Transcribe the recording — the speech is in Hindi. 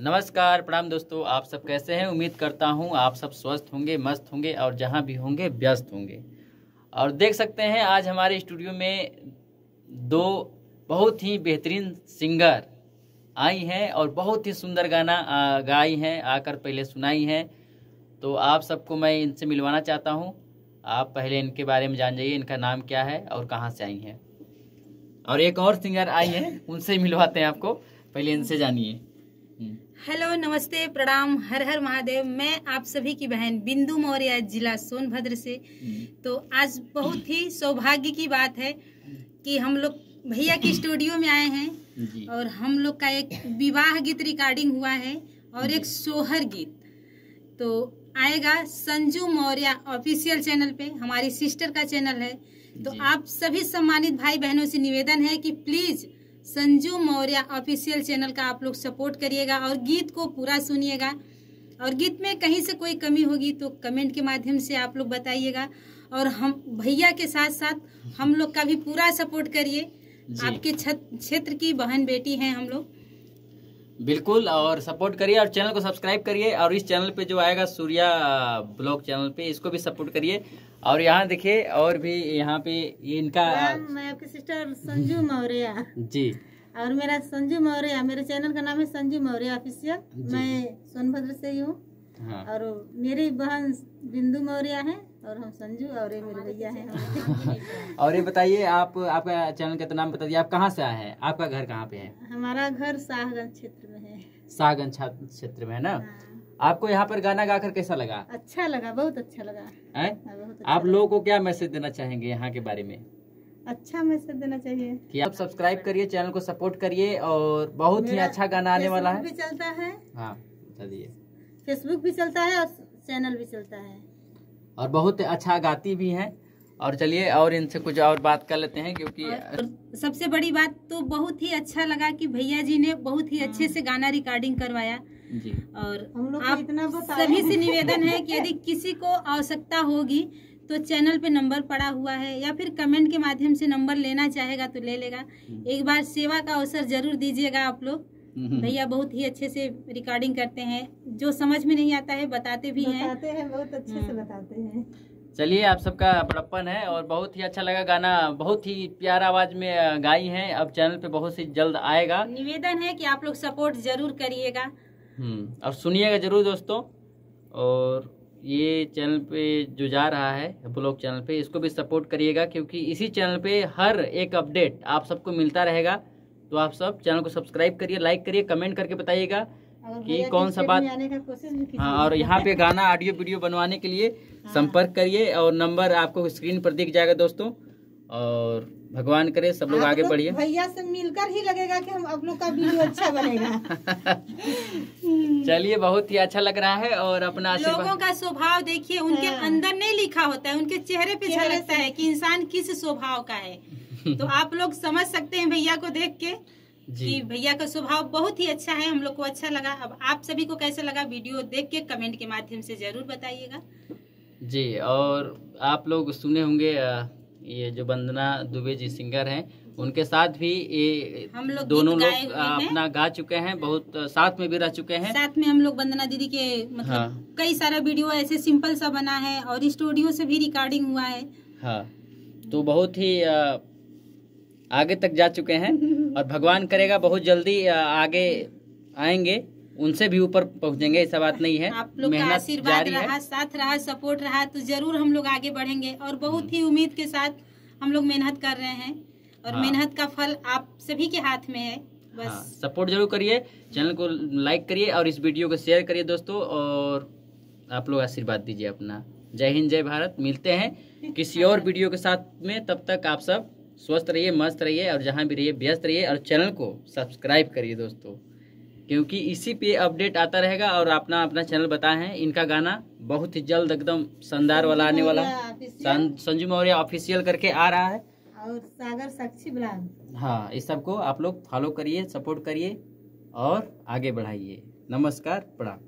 नमस्कार, प्रणाम दोस्तों। आप सब कैसे हैं? उम्मीद करता हूं आप सब स्वस्थ होंगे, मस्त होंगे और जहां भी होंगे व्यस्त होंगे। और देख सकते हैं आज हमारे स्टूडियो में दो बहुत ही बेहतरीन सिंगर आई हैं और बहुत ही सुंदर गाना गाई हैं, आकर पहले सुनाई हैं। तो आप सबको मैं इनसे मिलवाना चाहता हूं। आप पहले इनके बारे में जान जाइए, इनका नाम क्या है और कहां से आई हैं। और एक और सिंगर आई हैं, उनसे मिलवाते हैं आपको, पहले इनसे जानिए। हेलो, नमस्ते, प्रणाम, हर हर महादेव। मैं आप सभी की बहन बिंदु मौर्य, जिला सोनभद्र से। तो आज बहुत ही सौभाग्य की बात है कि हम लोग भैया के स्टूडियो में आए हैं और हम लोग का एक विवाह गीत रिकॉर्डिंग हुआ है और एक सोहर गीत तो आएगा संजू मौर्य ऑफिशियल चैनल पे, हमारी सिस्टर का चैनल है। तो आप सभी सम्मानित भाई बहनों से निवेदन है कि please Sanju Maurya official channel का आप लोग सपोर्ट करिएगा और गीत को पूरा सुनिएगा। और गीत में कहीं से कोई कमी होगी तो कमेंट के माध्यम से आप लोग बताइएगा। और हम भैया के साथ साथ हम लोग का भी पूरा सपोर्ट करिए। आपके क्षेत्र की बहन बेटी हैं हम लोग, बिल्कुल। और सपोर्ट करिए और चैनल को सब्सक्राइब करिए। और इस चैनल पे जो आएगा सूर्या ब्लॉग चैनल पे, इसको भी सपोर्ट करिए। और यहाँ देखिए और भी यहाँ पे इनका, मैं आपकी सिस्टर संजू मौर्य जी, और मेरा संजू मौर्य, मेरे चैनल का नाम है संजू मौर्य ऑफिशियल। मैं सोनभद्र से ही हूँ। हाँ। और मेरी बहन बिंदु मौर्य है और हम संजू और ये मेरे भैया हैं। और ये बताइए आपका चैनल का नाम बता दिए, आप कहाँ से आए हैं? आपका घर कहाँ पे है? हमारा घर शाहगंज क्षेत्र में है। शाहगंज क्षेत्र में है ना। हाँ। आपको यहाँ पर गाना गाकर कैसा लगा? अच्छा लगा, बहुत अच्छा लगा। बहुत अच्छा। आप लोगों को क्या मैसेज देना चाहेंगे यहाँ के बारे में? अच्छा मैसेज देना चाहिए कि आप सब्सक्राइब करिए, चैनल को सपोर्ट करिए और बहुत ही अच्छा गाना आने वाला है। भी चलता है, हाँ चलिए, फेसबुक भी चलता है और चैनल भी चलता है और बहुत अच्छा गाती भी हैं। और चलिए और इनसे कुछ और बात कर लेते हैं, क्योंकि सबसे बड़ी बात तो बहुत ही अच्छा लगा कि भैया जी ने बहुत ही अच्छे से गाना रिकॉर्डिंग करवाया जी। और हम लोग आप इतना सभी से निवेदन है कि यदि किसी को आवश्यकता होगी तो चैनल पे नंबर पड़ा हुआ है या फिर कमेंट के माध्यम से नंबर लेना चाहेगा तो ले लेगा। एक बार सेवा का अवसर जरूर दीजिएगा आप लोग। भैया बहुत ही अच्छे से रिकॉर्डिंग करते हैं, जो समझ में नहीं आता है बताते भी हैं, बहुत अच्छे से बताते हैं। चलिए, आप सबका बड़प्पन है और बहुत ही अच्छा लगा गाना, बहुत ही प्यारा आवाज में गाई हैं। अब चैनल पे बहुत ही जल्द आएगा। निवेदन है कि आप लोग सपोर्ट जरूर करिएगा और सुनिएगा जरूर दोस्तों। और ये चैनल पे जो जा रहा है ब्लॉग चैनल पे, इसको भी सपोर्ट करिएगा, क्योंकि इसी चैनल पे हर एक अपडेट आप सबको मिलता रहेगा। तो आप सब चैनल को सब्सक्राइब करिए, लाइक करिए, कमेंट करके बताइएगा कि कौन सा बात। हाँ, और यहाँ पे गाना ऑडियो वीडियो बनवाने के लिए संपर्क करिए और नंबर आपको स्क्रीन पर दिख जाएगा दोस्तों। और भगवान करे सब लोग आगे बढ़िए। भैया से मिलकर ही लगेगा कि हम आप लोग का वीडियो अच्छा बनेगा। चलिए, बहुत ही अच्छा लग रहा है। और अपना लोगों का स्वभाव देखिए, उनके अंदर नहीं लिखा होता है, उनके चेहरे पे झलकता है कि इंसान किस स्वभाव का है। तो आप लोग समझ सकते हैं भैया को देख के कि भैया का स्वभाव बहुत ही अच्छा है, हम लोग को अच्छा लगा। अब आप सभी को कैसा लगा वीडियो देख के कमेंट के माध्यम से जरूर बताइएगा जी। और आप लोग सुने होंगे ये जो वंदना दुबे जी सिंगर हैं, उनके साथ भी ये हम लोग दोनों लोग अपना गा चुके हैं, बहुत साथ में भी रह चुके हैं। साथ में हम लोग वंदना दीदी के मतलब कई सारा वीडियो ऐसे सिंपल सा बना है और स्टूडियो से भी रिकॉर्डिंग हुआ है। हाँ, तो बहुत ही आगे तक जा चुके हैं और भगवान करेगा बहुत जल्दी आगे आएंगे, उनसे भी ऊपर पहुंचेंगे, ऐसा बात नहीं है। आप लोग का आशीर्वाद रहा, साथ रहा, सपोर्ट रहा तो जरूर हम लोग आगे बढ़ेंगे। और बहुत ही उम्मीद के साथ हम लोग मेहनत कर रहे हैं और मेहनत का फल आप सभी के हाथ में है। बस सपोर्ट जरूर करिए, चैनल को लाइक करिए और इस वीडियो को शेयर करिए दोस्तों। और आप लोग आशीर्वाद दीजिए अपना। जय हिंद, जय भारत। मिलते हैं किसी और वीडियो के साथ में, तब तक आप सब स्वस्थ रहिए, मस्त रहिए और जहाँ भी रहिए व्यस्त रहिए। और चैनल को सब्सक्राइब करिए दोस्तों, क्योंकि इसी पे अपडेट आता रहेगा। और अपना चैनल बताए हैं, इनका गाना बहुत ही जल्द एकदम शानदार वाला आने वाला है। संजू मौर्य ऑफिशियल करके आ रहा है और सागर साक्षी ब्लॉग। हाँ, इस सबको आप लोग फॉलो करिए, सपोर्ट करिए और आगे बढ़ाइए। नमस्कार, प्रणाम।